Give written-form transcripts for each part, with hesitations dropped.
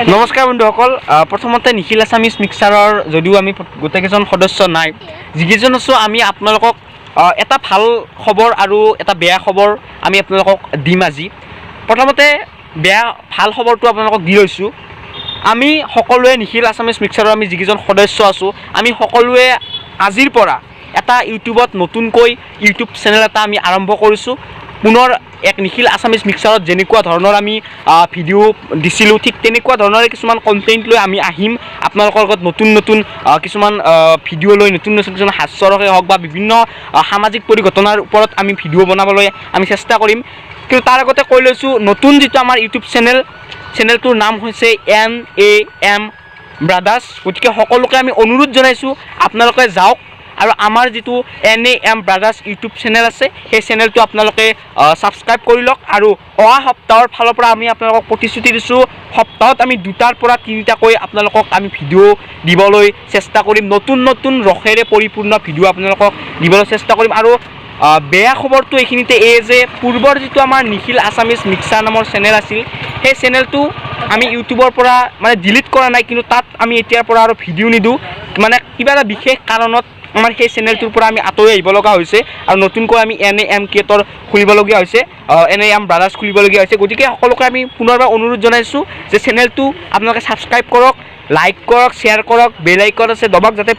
নমস্কাৰ বন্ধুসকল প্ৰথমতে নিখিল আছামিজ মিক্সাৰৰ যদিও আমি গোটেইকেইজন সদস্য নাই যিকেইজন আছোঁ আমি আপোনালোকক এটা ভাল খবৰ আৰু এটা বেয়া খবৰ আমি আপোনালোকক দিম আজি প্ৰথমতে বেয়া ভাল খবৰটো আপোনালোকক দি লৈছোঁ আমি সকলোৱে নিখিল আছামিজ মিক্সাৰৰ আমি যিকেইজন সদস্য আছোঁ আমি সকলোৱে আজিৰ পৰা এটা ইউটিউবত নতুনকৈ ইউটিউব চেনেল এটা আমি আৰম্ভ কৰিছোঁ পুনৰ এক নিখিল আছামিজ মিক্সাৰত যেনেকুৱা ধৰণৰ আমি ভিডিঅ' দিছিলোঁ ঠিক তেনেকুৱা ধৰণৰ কিছুমান কণ্টেণ্ট লৈ আমি আহিম আপোনালোকৰ লগত নতুন নতুন কিছুমান ভিডিঅ' লৈ নতুন নতুন কিছুমান হাস্যৰসে হওক বা বিভিন্ন সামাজিক পৰিঘটনাৰ ওপৰত আমি ভিডিঅ' বনাবলৈ আমি চেষ্টা কৰিম কিন্তু তাৰ আগতে কৈ লৈছোঁ নতুন যিটো আমাৰ ইউটিউব চেনেলটোৰ নাম হৈছে NAM ব্ৰাদাৰ্ছ গতিকে সকলোকে আমি অনুৰোধ জনাইছোঁ আপোনালোকে যাওক আৰু আমাৰ যিটো NAM ব্ৰাদাৰ্ছ ইউটিউব চেনেল আছে সেই চেনেলটো আপোনালোকে ছাবস্ক্ৰাইব কৰি লওক আৰু অহা সপ্তাহৰ ফালৰ পৰা আমি আপোনালোকক প্ৰতিশ্ৰুতি দিছোঁ সপ্তাহত আমি 2টাৰ পৰা 3টাকৈ আপোনালোকক আমি ভিডিঅ' দিবলৈ চেষ্টা কৰিম নতুন নতুন ৰসেৰে পৰিপূৰ্ণ ভিডিঅ' আপোনালোকক দিবলৈ চেষ্টা কৰিম আৰু বেয়া খবৰটো এইখিনিতে যে পূৰ্বৰ যিটো আমাৰ নিখিল আছামিজ মিক্সাৰ নামৰ চেনেল আছিল সেই চেনেলটো আমি ইউটিউবৰ পৰা মানে ডিলিট কৰা নাই কিন্তু তাত আমি এতিয়াৰ পৰা আৰু ভিডিঅ' নিদিওঁ মানে কিবা এটা বিশেষ কাৰণত আমাৰ সেই চেনেলটোৰ পৰা আমি আঁতৰি আহিব লগা হৈছে আৰু নতুনকৈ আমি NAM ক্ৰিয়েটৰ খুলিবলগীয়া হৈছে NAM ব্ৰাদাৰ্ছ খুলিবলগীয়া হৈছে গতিকে সকলোকে আমি পুনৰবাৰ অনুৰোধ জনাইছোঁ যে চেনেলটো আপোনালোকে ছাবস্ক্ৰাইব কৰক লাইক কৰক শ্বেয়াৰ কৰক বেল আইকন আছে দবাওক যাতে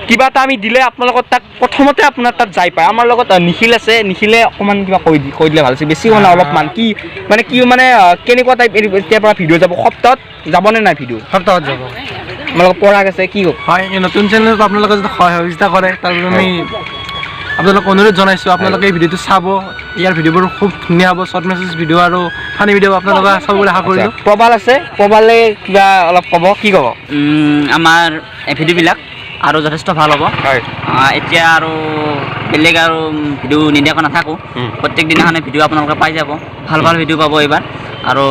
কিবা এটা আমি দিলে আপোনালোকৰ তাত প্ৰথমতে আপোনাৰ তাত যাই পায় আমাৰ লগত নিখিল আছে নিখিলে অকণমান কিবা কৈ দিলে ভাল আছে বেছি মানে অলপমান কি মানে কেনেকুৱা টাইপ এতিয়াৰ পৰা ভিডিঅ' যাব সপ্তাহত যাবনে নাই ভিডিঅ' সপ্তাহত যাব আপোনালোকক পৰাগ আছে কি হয় এই নতুন চেনেলত আপোনালোকে যদি সহযোগিতা কৰে তাৰবাবে আমি আপোনালোকক অনুৰোধ জনাইছোঁ আপোনালোকে এই ভিডিঅ'টো চাব ইয়াৰ ভিডিঅ'বোৰ খুব ধুনীয়া হ'ব শ্বৰ্ট মেছেজ ভিডিঅ' আৰু ফানি ভিডিঅ' আপোনালোকে চাব বুলি আশা কৰিলোঁ প্ৰবাল আছে প্ৰবালে কিবা অলপ ক'ব কি ক'ব আমাৰ ভিডিঅ'বিলাক আৰু যথেষ্ট ভাল হ'ব এতিয়া আৰু বেলেগ আৰু ভিডিঅ' নিদিয়াকৈ নাথাকোঁ প্ৰত্যেক দিনাখনে ভিডিঅ' আপোনালোকে পাই যাব ভাল ভাল ভিডিঅ' পাব এইবাৰ আৰু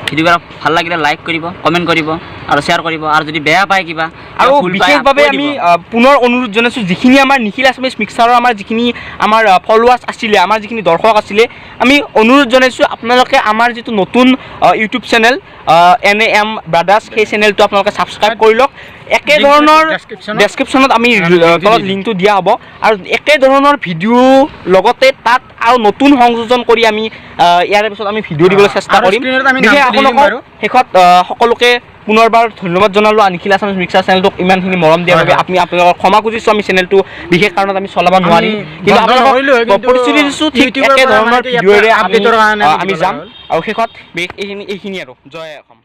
ভিডিঅ'বিলাক ভাল লাগিলে লাইক কৰিব কমেণ্ট কৰিব আৰু শ্বেয়াৰ কৰিব আৰু যদি বেয়া পায় কিবা আৰু বিশেষভাৱে আমি পুনৰ অনুৰোধ জনাইছোঁ যিখিনি আমাৰ নিখিল আছামিজ মিক্সাৰৰ আমাৰ যিখিনি আমাৰ ফলোৱাৰ্ছ আছিলে আমাৰ যিখিনি দৰ্শক আছিলে আমি অনুৰোধ জনাইছোঁ আপোনালোকে আমাৰ যিটো নতুন ইউটিউব চেনেল NAM ব্ৰাদাৰ্ছ সেই চেনেলটো আপোনালোকে ছাবস্ক্ৰাইব কৰি লওক একে ধৰণৰ ডেছক্ৰিপশ্যনত আমি তলত লিংকটো দিয়া হ'ব আৰু একে ধৰণৰ ভিডিঅ' লগতে তাত আৰু নতুন সংযোজন কৰি আমি ইয়াৰ পিছত আমি ভিডিঅ' দিবলৈ চেষ্টা কৰিম আপোনালোকৰ শেষত সকলোকে পুনৰবাৰ ধন্যবাদ জনালোঁ নিখিল আছামিজ মিক্সাৰ চেনেলটোক ইমানখিনি মৰম দিয়াৰ বাবে আমি আপোনালোকক ক্ষমা খুজিছোঁ আমি চেনেলটো বিশেষ কাৰণত আমি চলাব নোৱাৰিম কিন্তু আপোনালোকক প্ৰতিশ্ৰুতি দিছোঁ ঠিক একে ধৰণৰ ভিডিঅ'ৰে আমি যাম আৰু শেষত এইখিনি আৰু জয় অসম